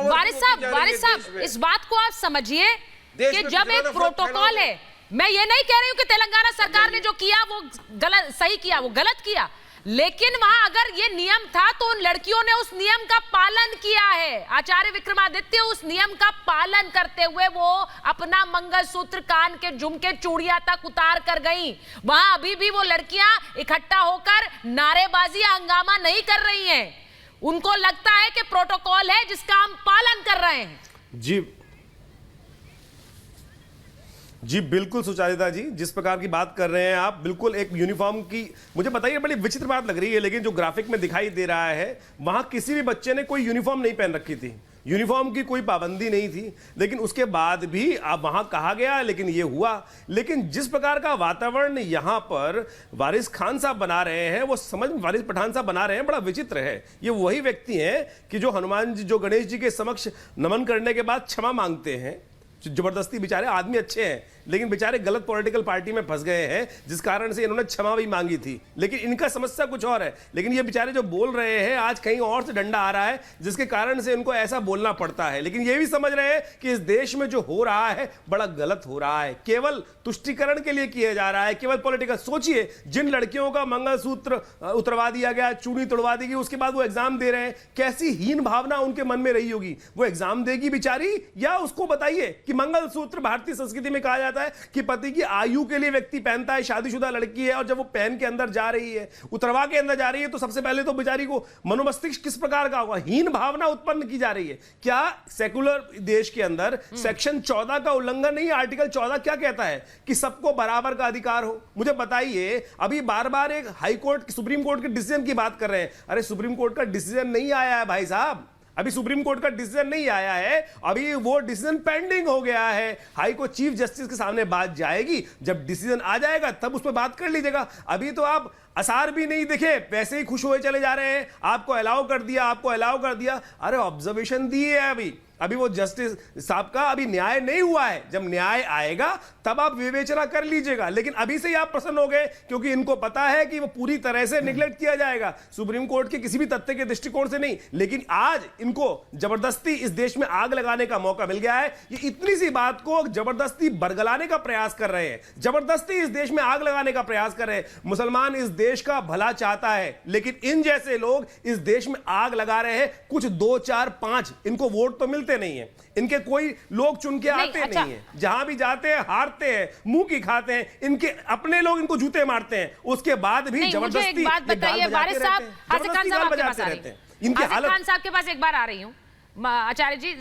वारिस साहब इस बात को आप समझिए कि जब एक प्रोटोकॉल है, मैं ये नहीं कह रही हूं कि तेलंगाना सरकार ने जो किया वो गलत, सही किया, वो गलत किया, लेकिन वहां अगर ये नियम था तो उन लड़कियों ने उस नियम का पालन किया है। आचार्य विक्रमादित्य उस नियम का पालन करते हुए वो अपना मंगलसूत्र, कान के झुमके, चूड़ियां तक उतार कर गई। वहां अभी भी वो लड़कियां इकट्ठा होकर नारेबाजी या हंगामा नहीं कर रही हैं। उनको लगता है कि प्रोटोकॉल है जिसका हम पालन कर रहे हैं। जी बिल्कुल सुचारिता जी, जिस प्रकार की बात कर रहे हैं आप, बिल्कुल एक यूनिफॉर्म की, मुझे बताइए, बड़ी विचित्र बात लग रही है, लेकिन जो ग्राफिक में दिखाई दे रहा है वहां किसी भी बच्चे ने कोई यूनिफॉर्म नहीं पहन रखी थी, यूनिफॉर्म की कोई पाबंदी नहीं थी, लेकिन उसके बाद भी अब वहां कहा गया, लेकिन ये हुआ। लेकिन जिस प्रकार का वातावरण यहां पर वारिस खान साहब बना रहे हैं, वो समझ वारिस पठान साहब बना रहे हैं, बड़ा विचित्र है। ये वही व्यक्ति हैं कि जो हनुमान जी, जो गणेश जी के समक्ष नमन करने के बाद क्षमा मांगते हैं। जबरदस्ती, बेचारे आदमी अच्छे हैं लेकिन बेचारे गलत पॉलिटिकल पार्टी में फंस गए हैं, जिस कारण से इन्होंने क्षमा भी मांगी थी, लेकिन इनका समस्या कुछ और है। लेकिन ये बेचारे जो बोल रहे हैं आज कहीं और से डंडा आ रहा है, जिसके कारण से इनको ऐसा बोलना पड़ता है। लेकिन ये भी समझ रहे हैं कि इस देश में जो हो रहा है बड़ा गलत हो रहा है, केवल तुष्टीकरण के लिए किया जा रहा है, केवल पॉलिटिकल। सोचिए, जिन लड़कियों का मंगलसूत्र उतरवा दिया गया, चूड़ी तोड़वा दी गई, उसके बाद वो एग्जाम दे रहे हैं, कैसी हीन भावना उनके मन में रही होगी। वो एग्जाम देगी बेचारी, या उसको बताइए कि मंगलसूत्र भारतीय संस्कृति में कहा जाता है कि पति की आयु के लिए व्यक्ति पहनता है, शादीशुदा लड़की है, और जब वो पहन के अंदर जा रही है, उतरवा के अंदर जा रही है, तो सबसे पहले तो बेचारी को मनोमस्तिष्क किस प्रकार का होगा, हीन भावना उत्पन्न की जा रही है। क्या सेकुलर देश के अंदर सेक्शन 14 का उल्लंघन नहीं? आर्टिकल 14 क्या कहता है कि सबको बराबर का अधिकार हो। मुझे बताइए, अभी बार बार एक हाई कोर्ट, सुप्रीम कोर्ट के डिसीजन की बात कर रहे हैं। अरे सुप्रीम कोर्ट का डिसीजन नहीं आया है भाई साहब, अभी सुप्रीम कोर्ट का डिसीजन नहीं आया है, अभी वो डिसीजन पेंडिंग हो गया है। हाई कोर्ट चीफ जस्टिस के सामने बात जाएगी, जब डिसीजन आ जाएगा तब उस पर बात कर लीजिएगा। अभी तो आप आसार भी नहीं दिखे, वैसे ही खुश हुए चले जा रहे हैं, आपको अलाउ कर दिया, आपको अलाउ कर दिया। अरे ऑब्जर्वेशन दी है, अभी वो जस्टिस साहब का अभी न्याय नहीं हुआ है, जब न्याय आएगा तब आप विवेचना कर लीजिएगा। लेकिन अभी से ही आप प्रसन्न हो गए, क्योंकि इनको पता है कि वो पूरी तरह से निगलेक्ट किया जाएगा सुप्रीम कोर्ट के किसी भी तथ्य के दृष्टिकोण से नहीं। लेकिन आज इनको जबरदस्ती इस देश में आग लगाने का मौका मिल गया है। ये इतनी सी बात को जबरदस्ती बरगलाने का प्रयास कर रहे हैं, जबरदस्ती इस देश में आग लगाने का प्रयास कर रहे हैं। मुसलमान इस देश का भला चाहता है, लेकिन इन जैसे लोग इस देश में आग लगा रहे हैं। कुछ 2, 4, 5 इनको वोट तो मिलते नहीं है, इनके कोई लोग चुन के आते नहीं है, जहां भी जाते हैं हारते हैं, मुंह की खाते हैं, इनके अपने लोग इनको जूते मारते हैं, उसके बाद भी जबरदस्ती। बात बताइए वारिस साहब, आसिफ खान साहब के पास आ रही हूं, इनके हालत खान साहब के पास एक बार आ रही हूं। आचार्य जी,